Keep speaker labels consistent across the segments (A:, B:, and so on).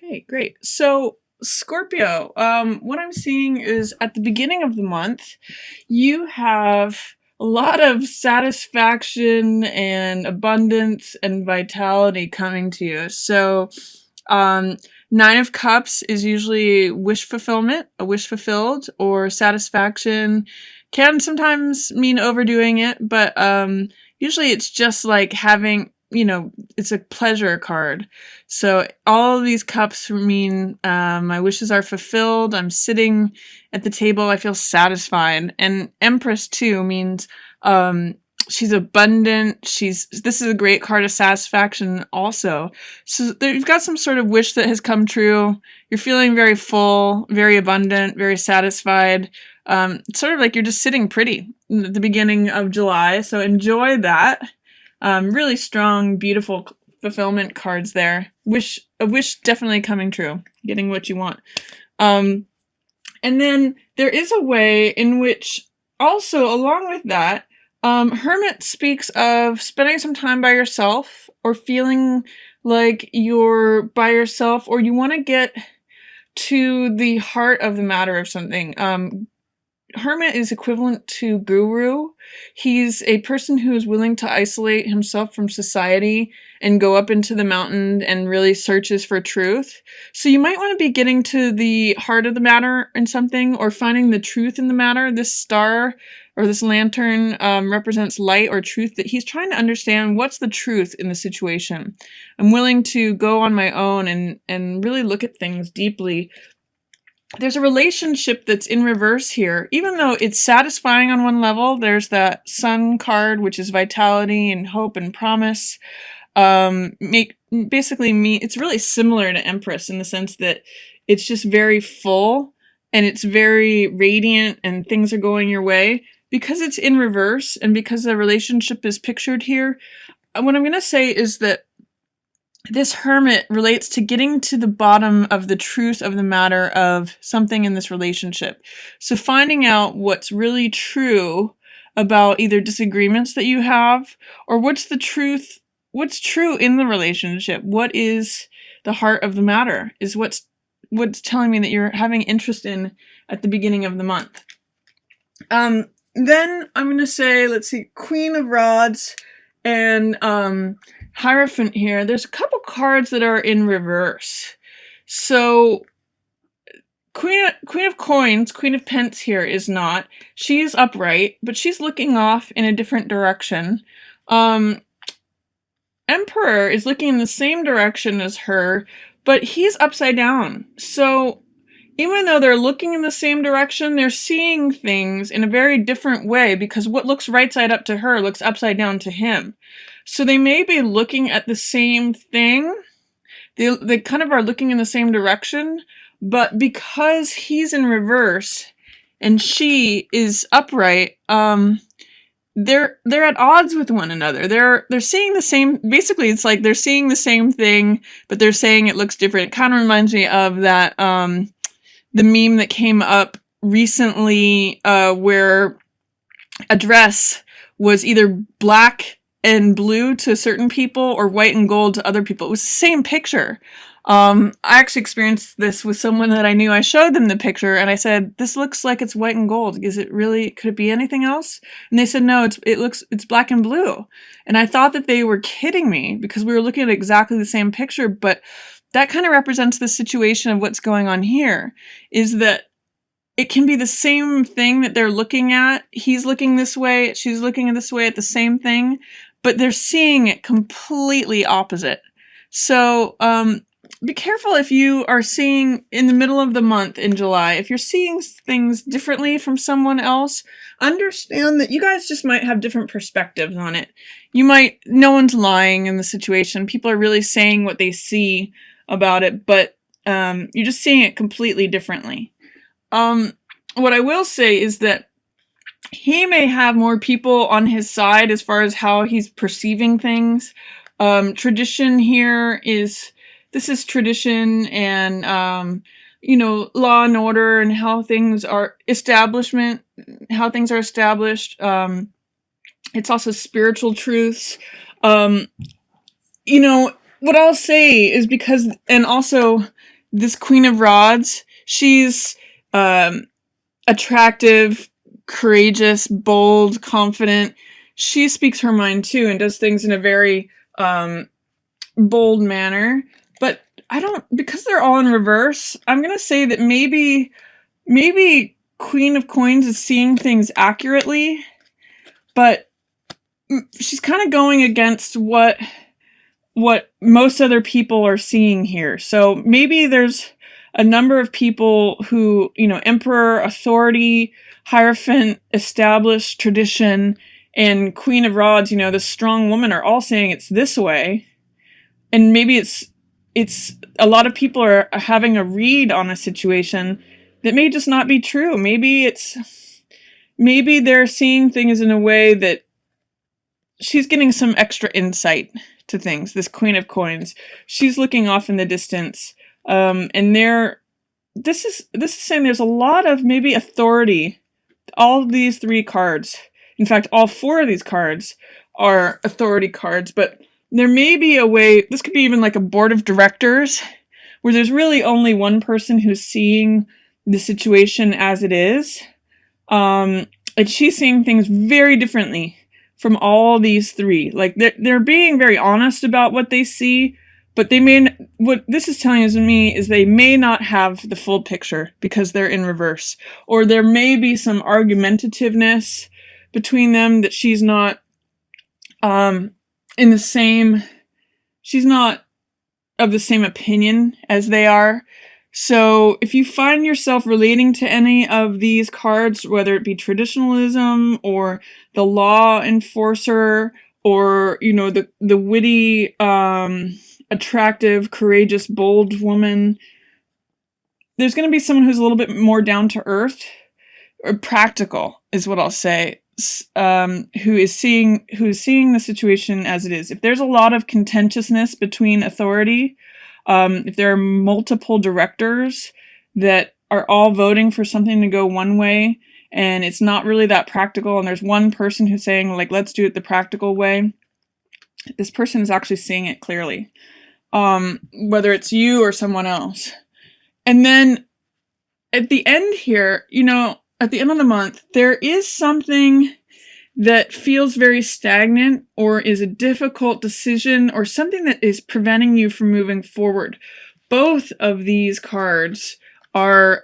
A: Okay, great. So, Scorpio, what I'm seeing is at the beginning of the month, you have a lot of satisfaction and abundance and vitality coming to you. So, um, Nine of Cups is usually wish fulfillment, a wish fulfilled, or satisfaction. Can sometimes mean overdoing it, but usually it's just like having, it's a pleasure card. So all of these cups mean my wishes are fulfilled. I'm sitting at the table. I feel satisfied. And Empress too means she's abundant. This is a great card of satisfaction also. So you've got some sort of wish that has come true. You're feeling very full, very abundant, very satisfied. It's sort of like you're just sitting pretty at the beginning of July. So enjoy that. Really strong, beautiful fulfillment cards there. A wish definitely coming true. Getting what you want. And then there is a way in which also along with that, Hermit speaks of spending some time by yourself or feeling like you're by yourself or you want to get to the heart of the matter of something. Hermit is equivalent to guru. He's a person who is willing to isolate himself from society and go up into the mountain and really searches for truth. So you might want to be getting to the heart of the matter in something or finding the truth in the matter. This star or this lantern represents light or truth, that he's trying to understand what's the truth in the situation. I'm willing to go on my own and really look at things deeply. There's a relationship that's in reverse here. Even though it's satisfying on one level, there's that Sun card, which is vitality and hope and promise. It's really similar to Empress in the sense that it's just very full and it's very radiant and things are going your way. Because it's in reverse and because the relationship is pictured here, what I'm going to say is that this Hermit relates to getting to the bottom of the truth of the matter of something in this relationship. So finding out what's really true about either disagreements that you have or what's true in the relationship. What is the heart of the matter is what's telling me that you're having interest in at the beginning of the month. Then I'm going to say, let's see, Queen of Rods and Hierophant here. There's a couple cards that are in reverse. So Queen of Coins, Queen of Pence here is not. She's upright, but she's looking off in a different direction. Emperor is looking in the same direction as her, but he's upside down. So even though they're looking in the same direction, they're seeing things in a very different way because what looks right side up to her looks upside down to him. So they may be looking at the same thing. They kind of are looking in the same direction, but because he's in reverse and she is upright, they're at odds with one another. They're seeing the same. Basically, it's like they're seeing the same thing, but they're saying it looks different. It kind of reminds me of that the meme that came up recently where a dress was either black and blue to certain people or white and gold to other people. It was the same picture. I actually experienced this with someone that I knew. I showed them the picture and I said, "This looks like it's white and gold. Is it really, could it be anything else?" And they said, "No, it's black and blue." And I thought that they were kidding me because we were looking at exactly the same picture, but that kind of represents the situation of what's going on here, is that it can be the same thing that they're looking at. He's looking this way, she's looking this way at the same thing, but they're seeing it completely opposite. So be careful if you are seeing in the middle of the month in July, if you're seeing things differently from someone else, understand that you guys just might have different perspectives on it. No one's lying in the situation. People are really saying what they see about it, but you're just seeing it completely differently. What I will say is that he may have more people on his side as far as how he's perceiving things. Tradition here this is tradition and, law and order and how things are established. It's also spiritual truths. What I'll say is and also this Queen of Rods, she's attractive, courageous, bold, confident. She speaks her mind too and does things in a very bold manner. But because they're all in reverse, I'm going to say that maybe Queen of Coins is seeing things accurately, but she's kind of going against what most other people are seeing here. So maybe there's a number of people who, Emperor, authority, Hierophant, established tradition, and Queen of Rods, the strong woman, are all saying it's this way. And maybe it's a lot of people are having a read on a situation that may just not be true. Maybe they're seeing things in a way that she's getting some extra insight to things. This Queen of Coins, she's looking off in the distance, and this is saying there's a lot of maybe authority. All of these 3 cards, in fact, all 4 of these cards are authority cards, but there may be a way, this could be even like a board of directors, where there's really only one person who's seeing the situation as it is. And she's seeing things very differently from all these 3. Like, they're being very honest about what they see, but what this is telling me is they may not have the full picture because they're in reverse. Or there may be some argumentativeness between them that she's not she's not of the same opinion as they are. So if you find yourself relating to any of these cards, whether it be traditionalism or the law enforcer or, the witty, attractive, courageous, bold woman, there's going to be someone who's a little bit more down to earth, or practical is what I'll say, who is seeing the situation as it is. If there's a lot of contentiousness between authority, if there are multiple directors that are all voting for something to go one way and it's not really that practical, and there's one person who's saying, like, let's do it the practical way, this person is actually seeing it clearly, whether it's you or someone else. And then at the end here, at the end of the month, there is something that feels very stagnant or is a difficult decision or something that is preventing you from moving forward. Both of these cards are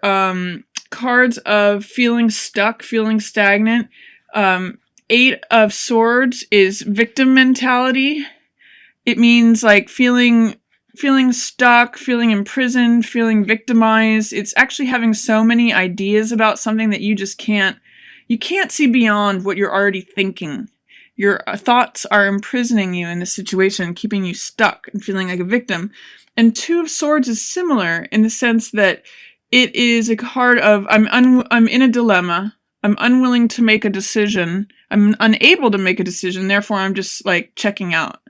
A: cards of feeling stuck, feeling stagnant. 8 of Swords is victim mentality. It means like feeling stuck, feeling imprisoned, feeling victimized. It's actually having so many ideas about something that you can't see beyond what you're already thinking. Your thoughts are imprisoning you in the situation, keeping you stuck and feeling like a victim. And 2 of Swords is similar in the sense that it is a card of I'm in a dilemma. I'm unwilling to make a decision. I'm unable to make a decision. Therefore, I'm just like checking out.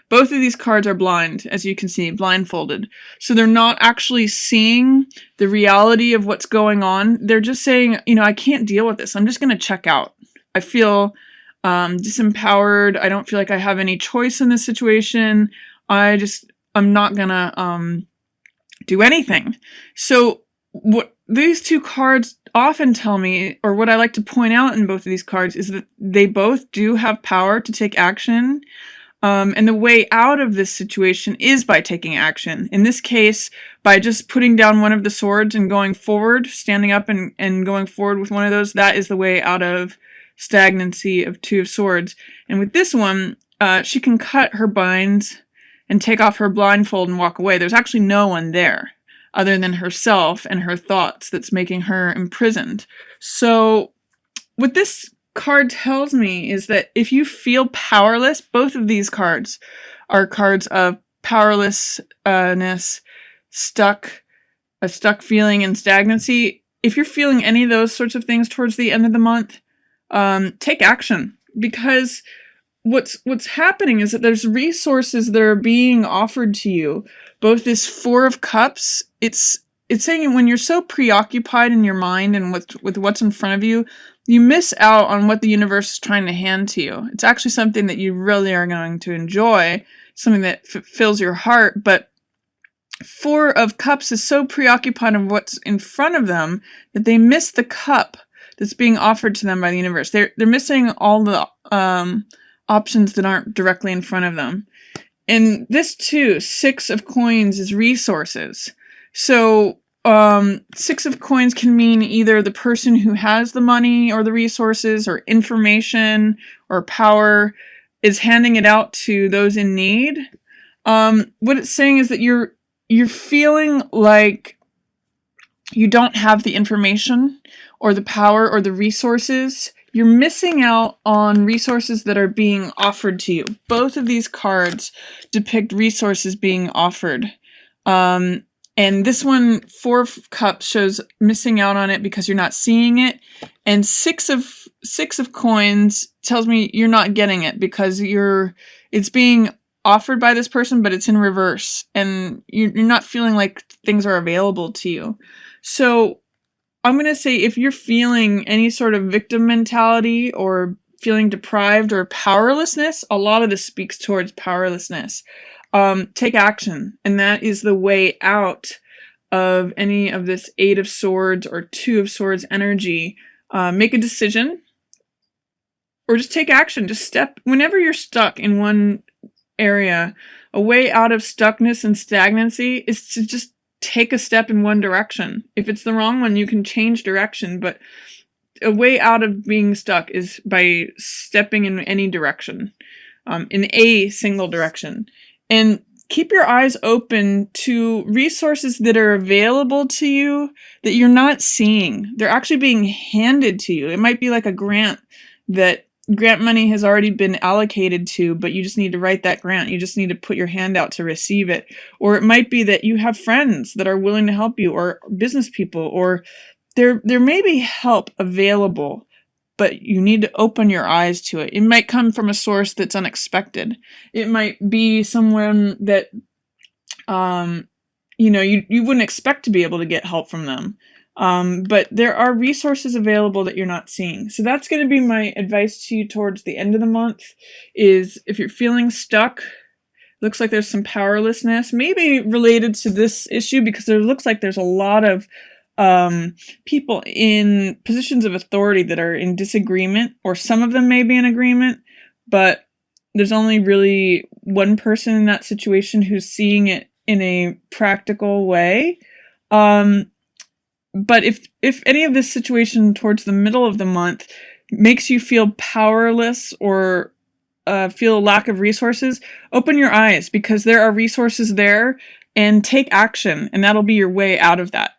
A: Both of these cards are blind, as you can see, blindfolded. So they're not actually seeing the reality of what's going on. They're just saying, I can't deal with this. I'm just going to check out. I feel disempowered. I don't feel like I have any choice in this situation. I'm not going to do anything. So what these 2 cards often tell me, or what I like to point out in both of these cards, is that they both do have power to take action. And the way out of this situation is by taking action. In this case, by just putting down one of the swords and going forward, standing up and going forward with one of those, that is the way out of stagnancy of 2 of Swords. And with this one, she can cut her binds and take off her blindfold and walk away. There's actually no one there other than herself and her thoughts that's making her imprisoned. So what this card tells me is that if you feel powerless, both of these cards are cards of powerlessness, a stuck feeling and stagnancy. If you're feeling any of those sorts of things towards the end of the month, take action, because what's happening is that there's resources that are being offered to you. Both this 4 of Cups, it's saying when you're so preoccupied in your mind and with what's in front of you, you miss out on what the universe is trying to hand to you. It's actually something that you really are going to enjoy, something that fills your heart, but Four of Cups is so preoccupied with what's in front of them that they miss the cup that's being offered to them by the universe. They're missing all the options that aren't directly in front of them. And this too, Six of Coins is resources. So Six of Coins can mean either the person who has the money or the resources or information or power is handing it out to those in need. What it's saying is that you're feeling like you don't have the information or the power or the resources. You're missing out on resources that are being offered to you. Both of these cards depict resources being offered. And this one, Four of Cups, shows missing out on it because you're not seeing it. And Six of Coins tells me you're not getting it because it's being offered by this person, but it's in reverse. And you're not feeling like things are available to you. So I'm going to say if you're feeling any sort of victim mentality or feeling deprived or powerlessness, a lot of this speaks towards powerlessness. Take action. And that is the way out of any of this Eight of Swords or Two of Swords energy. Make a decision or just take action. Just step. Whenever you're stuck in one area, a way out of stuckness and stagnancy is to just take a step in one direction. If it's the wrong one, you can change direction, but a way out of being stuck is by stepping in any direction, in a single direction. And keep your eyes open to resources that are available to you that you're not seeing. They're actually being handed to you. It might be like a grant that grant money has already been allocated to, but you just need to write that grant. You just need to put your hand out to receive it. Or it might be that you have friends that are willing to help you, or business people, or there may be help available, but you need to open your eyes to it. It might come from a source that's unexpected. It might be someone that you wouldn't expect to be able to get help from them. But there are resources available that you're not seeing. So that's going to be my advice to you towards the end of the month, is if you're feeling stuck, looks like there's some powerlessness, maybe related to this issue, because there looks like there's a lot of people in positions of authority that are in disagreement, or some of them may be in agreement, but there's only really one person in that situation who's seeing it in a practical way. But if any of this situation towards the middle of the month makes you feel powerless or feel a lack of resources, open your eyes, because there are resources there, and take action, and that'll be your way out of that.